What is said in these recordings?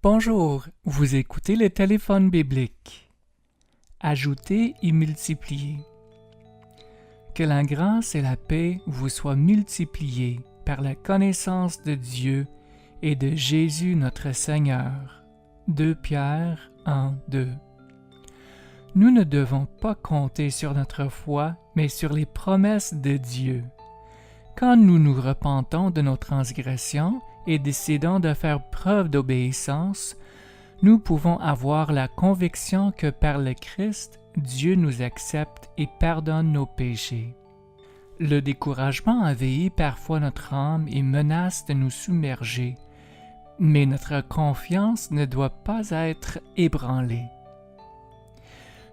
Bonjour, vous écoutez le téléphone biblique. Ajouter et multiplier. Que la grâce et la paix vous soient multipliées par la connaissance de Dieu et de Jésus notre Seigneur. 2 Pierre 1:2. Nous ne devons pas compter sur notre foi, mais sur les promesses de Dieu. Quand nous nous repentons de nos transgressions et décidons de faire preuve d'obéissance, nous pouvons avoir la conviction que par le Christ, Dieu nous accepte et pardonne nos péchés. Le découragement envahit parfois notre âme et menace de nous submerger, mais notre confiance ne doit pas être ébranlée.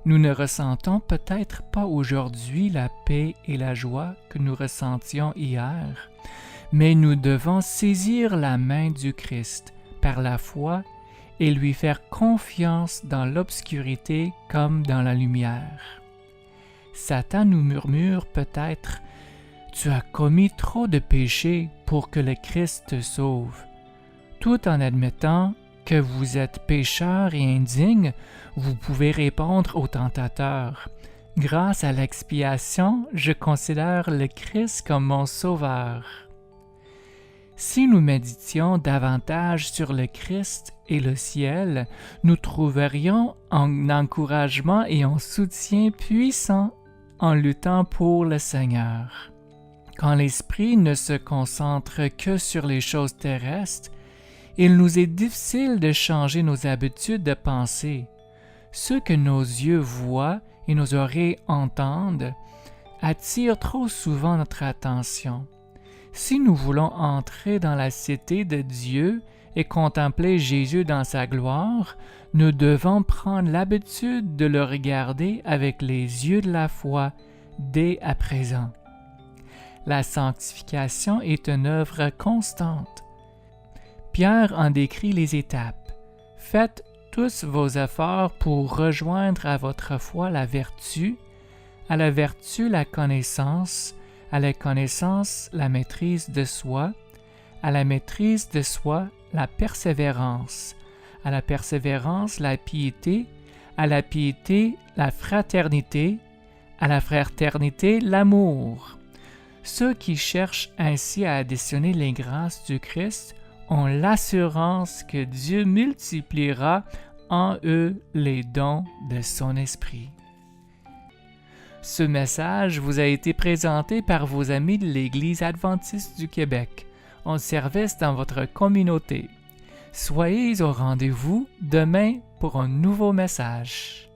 Nous ne ressentons peut-être pas aujourd'hui la paix et la joie que nous ressentions hier, mais nous devons saisir la main du Christ par la foi et lui faire confiance dans l'obscurité comme dans la lumière. Satan nous murmure peut-être « Tu as commis trop de péchés pour que le Christ te sauve », tout en admettant que vous êtes pécheur et indigne. Vous pouvez répondre au tentateur « Grâce à l'expiation, je considère le Christ comme mon sauveur. » Si nous méditions davantage sur le Christ et le ciel, nous trouverions un encouragement et un soutien puissant en luttant pour le Seigneur. Quand l'esprit ne se concentre que sur les choses terrestres, il nous est difficile de changer nos habitudes de pensée. Ce que nos yeux voient et nos oreilles entendent attire trop souvent notre attention. Si nous voulons entrer dans la cité de Dieu et contempler Jésus dans sa gloire, nous devons prendre l'habitude de le regarder avec les yeux de la foi dès à présent. La sanctification est une œuvre constante. Pierre en décrit les étapes. Faites tous vos efforts pour rejoindre à votre foi la vertu, à la vertu la connaissance, à la connaissance la maîtrise de soi, à la maîtrise de soi la persévérance, à la persévérance la piété, à la piété la fraternité, à la fraternité l'amour. Ceux qui cherchent ainsi à additionner les grâces du Christ ont l'assurance que Dieu multipliera en eux les dons de son esprit. Ce message vous a été présenté par vos amis de l'Église adventiste du Québec, en service dans votre communauté. Soyez au rendez-vous demain pour un nouveau message.